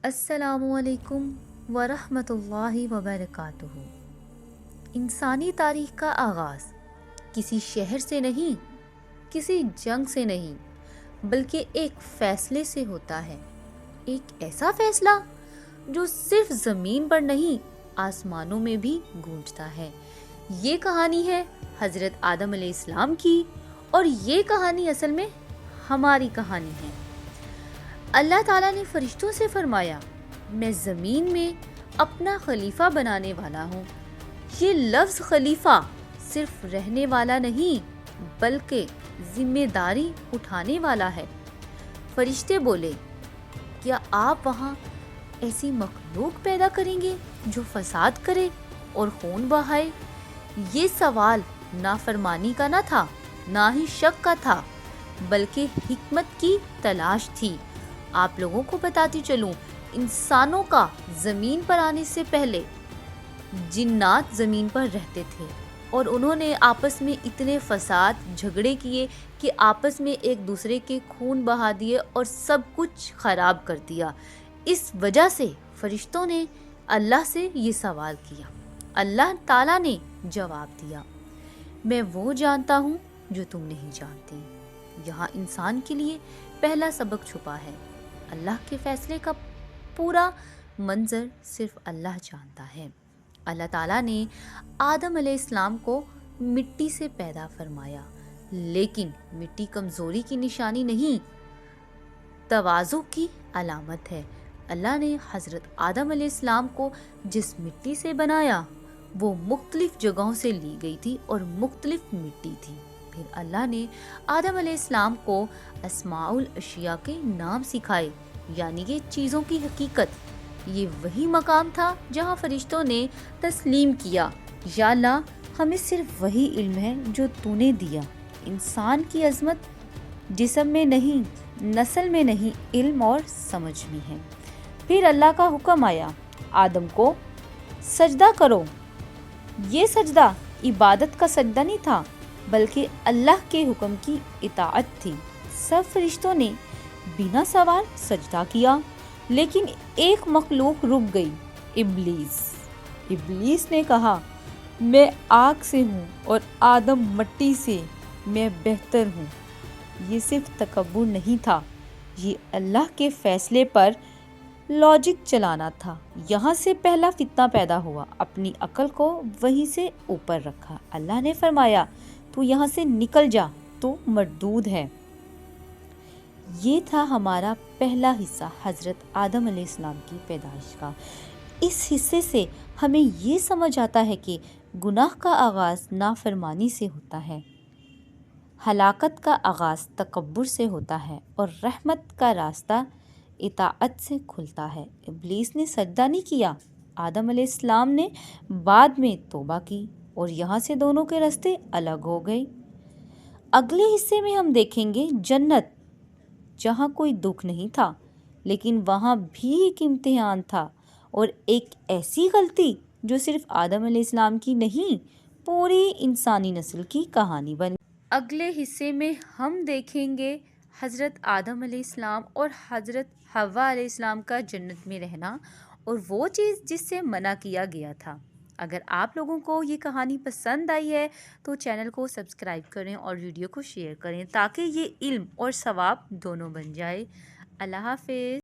السلام علیکم ورحمۃ اللہ وبرکاتہ۔ انسانی تاریخ کا آغاز کسی شہر سے نہیں، کسی جنگ سے نہیں، بلکہ ایک فیصلے سے ہوتا ہے۔ ایک ایسا فیصلہ جو صرف زمین پر نہیں، آسمانوں میں بھی گونجتا ہے۔ یہ کہانی ہے حضرت آدم علیہ السلام کی، اور یہ کہانی اصل میں ہماری کہانی ہے۔ اللہ تعالیٰ نے فرشتوں سے فرمایا، میں زمین میں اپنا خلیفہ بنانے والا ہوں۔ یہ لفظ خلیفہ صرف رہنے والا نہیں، بلکہ ذمہ داری اٹھانے والا ہے۔ فرشتے بولے، کیا آپ وہاں ایسی مخلوق پیدا کریں گے جو فساد کرے اور خون بہائے؟ یہ سوال نافرمانی کا نہ تھا، نہ ہی شک کا تھا، بلکہ حکمت کی تلاش تھی۔ آپ لوگوں کو بتاتی چلوں، انسانوں کا زمین پر آنے سے پہلے جنات زمین پر رہتے تھے، اور انہوں نے آپس میں اتنے فساد جھگڑے کیے کہ آپس میں ایک دوسرے کے خون بہا دیے اور سب کچھ خراب کر دیا۔ اس وجہ سے فرشتوں نے اللہ سے یہ سوال کیا۔ اللہ تعالیٰ نے جواب دیا، میں وہ جانتا ہوں جو تم نہیں جانتے۔ یہاں انسان کے لیے پہلا سبق چھپا ہے۔ اللہ کے فیصلے کا پورا منظر صرف اللہ جانتا ہے۔ اللہ تعالیٰ نے آدم علیہ السلام کو مٹی سے پیدا فرمایا، لیکن مٹی کمزوری کی نشانی نہیں، تواضع کی علامت ہے۔ اللہ نے حضرت آدم علیہ السلام کو جس مٹی سے بنایا، وہ مختلف جگہوں سے لی گئی تھی اور مختلف مٹی تھی۔ پھر اللہ نے آدم علیہ السلام کو اسماء الاشیاء کے نام سکھائے، یعنی کہ چیزوں کی حقیقت۔ یہ وہی مقام تھا جہاں فرشتوں نے تسلیم کیا، یا اللہ ہمیں صرف وہی علم ہے جو تو نے دیا۔ انسان کی عظمت جسم میں نہیں، نسل میں نہیں، علم اور سمجھ میں ہے۔ پھر اللہ کا حکم آیا، آدم کو سجدہ کرو۔ یہ سجدہ عبادت کا سجدہ نہیں تھا، بلکہ اللہ کے حکم کی اطاعت تھی۔ سب فرشتوں نے بنا سوال سجدہ کیا، لیکن ایک مخلوق رک گئی، ابلیس۔ ابلیس نے کہا، میں آگ سے ہوں اور آدم مٹی سے، میں بہتر ہوں۔ یہ صرف تکبر نہیں تھا، یہ اللہ کے فیصلے پر لاجک چلانا تھا۔ یہاں سے پہلا فتنہ پیدا ہوا، اپنی عقل کو وہیں سے اوپر رکھا۔ اللہ نے فرمایا، تو یہاں سے نکل جا، تو مردود ہے۔ یہ تھا ہمارا پہلا حصہ حضرت آدم علیہ السلام کی پیدائش کا۔ اس حصے سے ہمیں یہ سمجھ آتا ہے کہ گناہ کا آغاز نافرمانی سے ہوتا ہے، ہلاکت کا آغاز تکبر سے ہوتا ہے، اور رحمت کا راستہ اطاعت سے کھلتا ہے۔ ابلیس نے سجدہ نہیں کیا، آدم علیہ السلام نے بعد میں توبہ کی، اور یہاں سے دونوں کے راستے الگ ہو گئے۔ اگلے حصے میں ہم دیکھیں گے جنت، جہاں کوئی دکھ نہیں تھا، لیکن وہاں بھی ایک امتحان تھا، اور ایک ایسی غلطی جو صرف آدم علیہ السلام کی نہیں، پوری انسانی نسل کی کہانی بن۔ اگلے حصے میں ہم دیکھیں گے حضرت آدم علیہ السلام اور حضرت حوا علیہ السلام کا جنت میں رہنا، اور وہ چیز جس سے منع کیا گیا تھا۔ اگر آپ لوگوں کو یہ کہانی پسند آئی ہے تو چینل کو سبسکرائب کریں اور ویڈیو کو شیئر کریں، تاکہ یہ علم اور ثواب دونوں بن جائے۔ اللہ حافظ۔